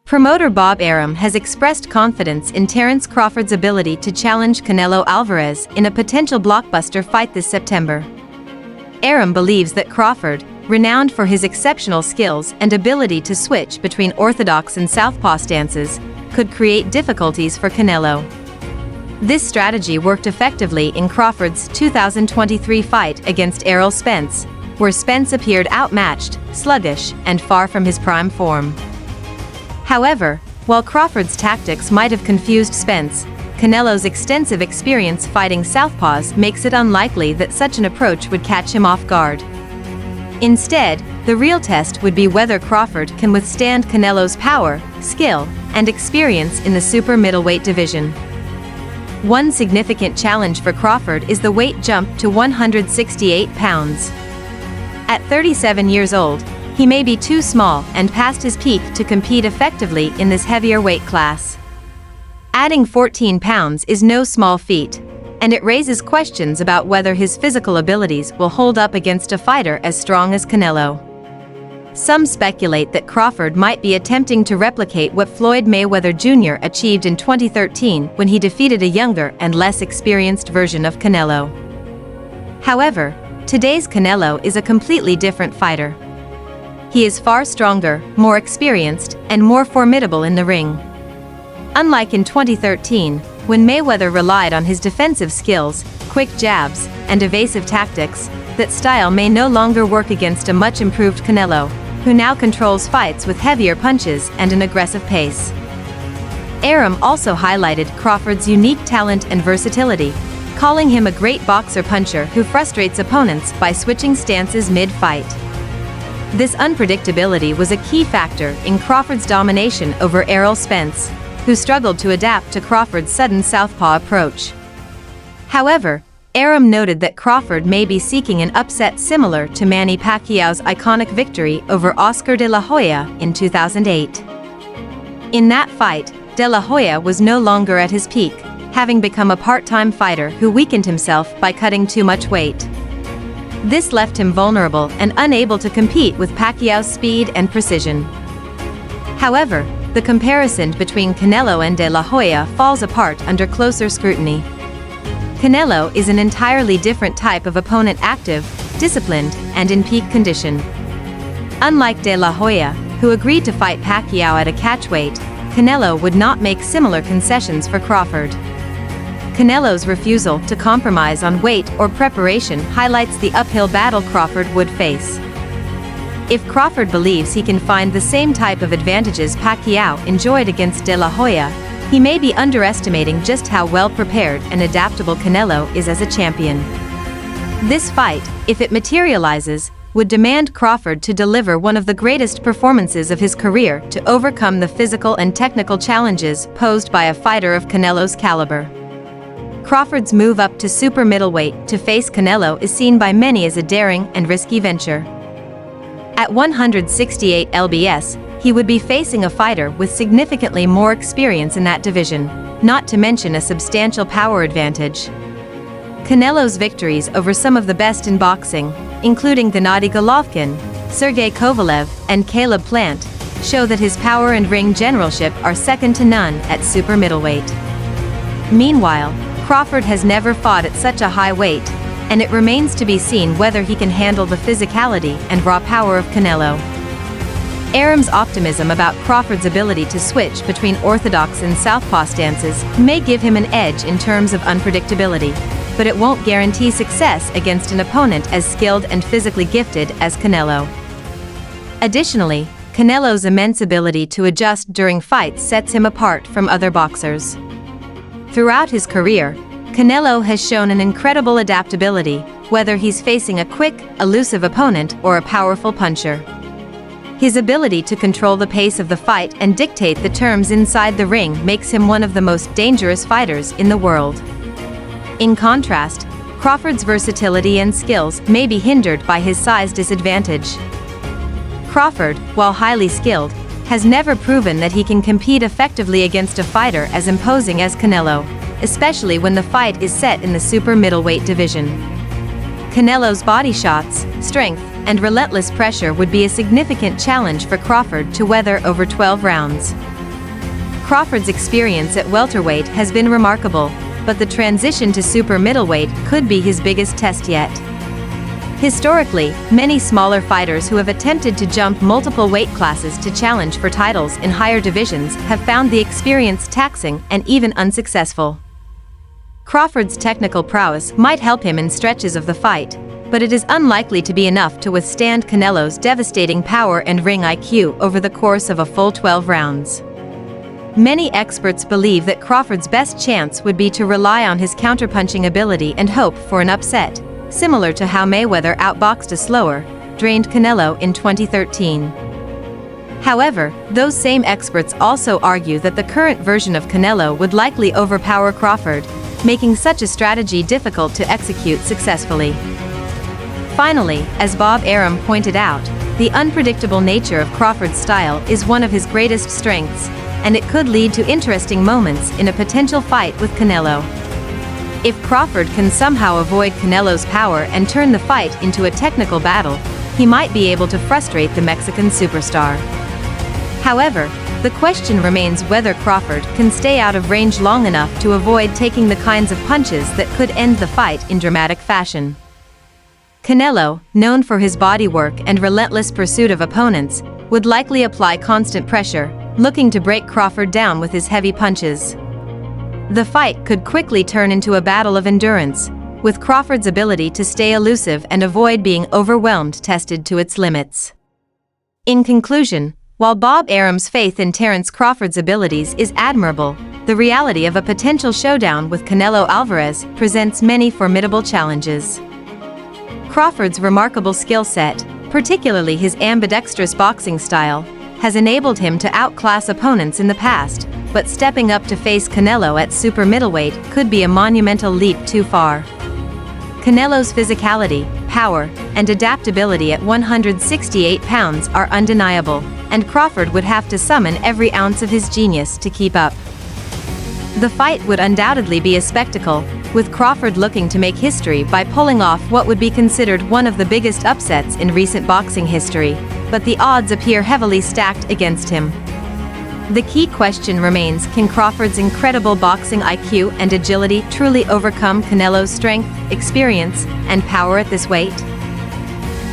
Promoter Bob Arum has expressed confidence in Terence Crawford's ability to challenge Canelo Alvarez in a potential blockbuster fight this September. Arum believes that Crawford, renowned for his exceptional skills and ability to switch between orthodox and southpaw stances, could create difficulties for Canelo. This strategy worked effectively in Crawford's 2023 fight against Errol Spence, where Spence appeared outmatched, sluggish, and far from his prime form. However, while Crawford's tactics might have confused Spence, Canelo's extensive experience fighting southpaws makes it unlikely that such an approach would catch him off guard. Instead, the real test would be whether Crawford can withstand Canelo's power, skill, and experience in the super middleweight division. One significant challenge for Crawford is the weight jump to 168 pounds. At 37 years old, he may be too small and past his peak to compete effectively in this heavier weight class. Adding 14 pounds is no small feat, and it raises questions about whether his physical abilities will hold up against a fighter as strong as Canelo. Some speculate that Crawford might be attempting to replicate what Floyd Mayweather Jr. achieved in 2013 when he defeated a younger and less experienced version of Canelo. However, today's Canelo is a completely different fighter. He is far stronger, more experienced, and more formidable in the ring. Unlike in 2013, when Mayweather relied on his defensive skills, quick jabs, and evasive tactics, that style may no longer work against a much improved Canelo, who now controls fights with heavier punches and an aggressive pace. Arum also highlighted Crawford's unique talent and versatility, calling him a great boxer-puncher who frustrates opponents by switching stances mid-fight. This unpredictability was a key factor in Crawford's domination over Errol Spence, who struggled to adapt to Crawford's sudden southpaw approach. However, Arum noted that Crawford may be seeking an upset similar to Manny Pacquiao's iconic victory over Oscar de la Hoya in 2008. In that fight, de la Hoya was no longer at his peak, having become a part-time fighter who weakened himself by cutting too much weight. This left him vulnerable and unable to compete with Pacquiao's speed and precision. However, the comparison between Canelo and de la Hoya falls apart under closer scrutiny. Canelo is an entirely different type of opponent, active, disciplined, and in peak condition. Unlike de la Hoya, who agreed to fight Pacquiao at a catchweight, Canelo would not make similar concessions for Crawford. Canelo's refusal to compromise on weight or preparation highlights the uphill battle Crawford would face. If Crawford believes he can find the same type of advantages Pacquiao enjoyed against de la Hoya, he may be underestimating just how well-prepared and adaptable Canelo is as a champion. This fight, if it materializes, would demand Crawford to deliver one of the greatest performances of his career to overcome the physical and technical challenges posed by a fighter of Canelo's caliber. Crawford's move up to super middleweight to face Canelo is seen by many as a daring and risky venture. At 168 lbs, he would be facing a fighter with significantly more experience in that division, not to mention a substantial power advantage. Canelo's victories over some of the best in boxing, including Gennady Golovkin, Sergey Kovalev, and Caleb Plant, show that his power and ring generalship are second to none at super middleweight. Meanwhile, Crawford has never fought at such a high weight, and it remains to be seen whether he can handle the physicality and raw power of Canelo. Arum's optimism about Crawford's ability to switch between orthodox and southpaw stances may give him an edge in terms of unpredictability, but it won't guarantee success against an opponent as skilled and physically gifted as Canelo. Additionally, Canelo's immense ability to adjust during fights sets him apart from other boxers. Throughout his career, Canelo has shown an incredible adaptability, whether he's facing a quick, elusive opponent or a powerful puncher. His ability to control the pace of the fight and dictate the terms inside the ring makes him one of the most dangerous fighters in the world. In contrast, Crawford's versatility and skills may be hindered by his size disadvantage. Crawford, while highly skilled, has never proven that he can compete effectively against a fighter as imposing as Canelo, especially when the fight is set in the super middleweight division. Canelo's body shots, strength, and relentless pressure would be a significant challenge for Crawford to weather over 12 rounds. Crawford's experience at welterweight has been remarkable, but the transition to super middleweight could be his biggest test yet. Historically, many smaller fighters who have attempted to jump multiple weight classes to challenge for titles in higher divisions have found the experience taxing and even unsuccessful. Crawford's technical prowess might help him in stretches of the fight, but it is unlikely to be enough to withstand Canelo's devastating power and ring IQ over the course of a full 12 rounds. Many experts believe that Crawford's best chance would be to rely on his counterpunching ability and hope for an upset, similar to how Mayweather outboxed a slower, drained Canelo in 2013. However, those same experts also argue that the current version of Canelo would likely overpower Crawford, making such a strategy difficult to execute successfully. Finally, as Bob Arum pointed out, the unpredictable nature of Crawford's style is one of his greatest strengths, and it could lead to interesting moments in a potential fight with Canelo. If Crawford can somehow avoid Canelo's power and turn the fight into a technical battle, he might be able to frustrate the Mexican superstar. However, the question remains whether Crawford can stay out of range long enough to avoid taking the kinds of punches that could end the fight in dramatic fashion. Canelo, known for his body work and relentless pursuit of opponents, would likely apply constant pressure, looking to break Crawford down with his heavy punches. The fight could quickly turn into a battle of endurance, with Crawford's ability to stay elusive and avoid being overwhelmed tested to its limits. In conclusion, while Bob Arum's faith in Terence Crawford's abilities is admirable, the reality of a potential showdown with Canelo Alvarez presents many formidable challenges. Crawford's remarkable skill set, particularly his ambidextrous boxing style, has enabled him to outclass opponents in the past, but stepping up to face Canelo at super middleweight could be a monumental leap too far. Canelo's physicality, power, and adaptability at 168 pounds are undeniable, and Crawford would have to summon every ounce of his genius to keep up. The fight would undoubtedly be a spectacle, with Crawford looking to make history by pulling off what would be considered one of the biggest upsets in recent boxing history, but the odds appear heavily stacked against him. The key question remains: can Crawford's incredible boxing IQ and agility truly overcome Canelo's strength, experience, and power at this weight?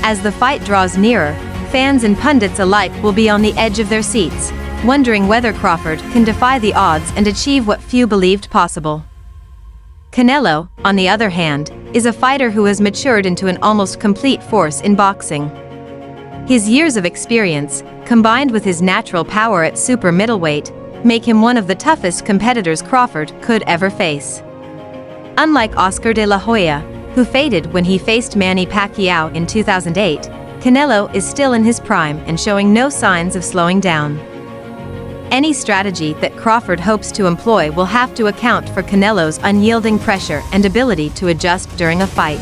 As the fight draws nearer, fans and pundits alike will be on the edge of their seats, wondering whether Crawford can defy the odds and achieve what few believed possible. Canelo, on the other hand, is a fighter who has matured into an almost complete force in boxing. His years of experience, combined with his natural power at super middleweight, make him one of the toughest competitors Crawford could ever face. Unlike Oscar de la Hoya, who faded when he faced Manny Pacquiao in 2008, Canelo is still in his prime and showing no signs of slowing down. Any strategy that Crawford hopes to employ will have to account for Canelo's unyielding pressure and ability to adjust during a fight.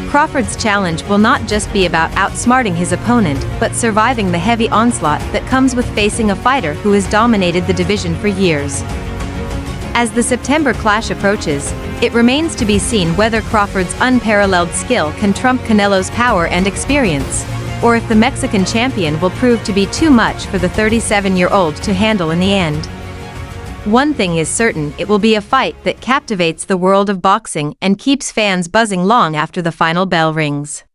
Crawford's challenge will not just be about outsmarting his opponent, but surviving the heavy onslaught that comes with facing a fighter who has dominated the division for years. As the September clash approaches, it remains to be seen whether Crawford's unparalleled skill can trump Canelo's power and experience, or if the Mexican champion will prove to be too much for the 37-year-old to handle in the end. One thing is certain: it will be a fight that captivates the world of boxing and keeps fans buzzing long after the final bell rings.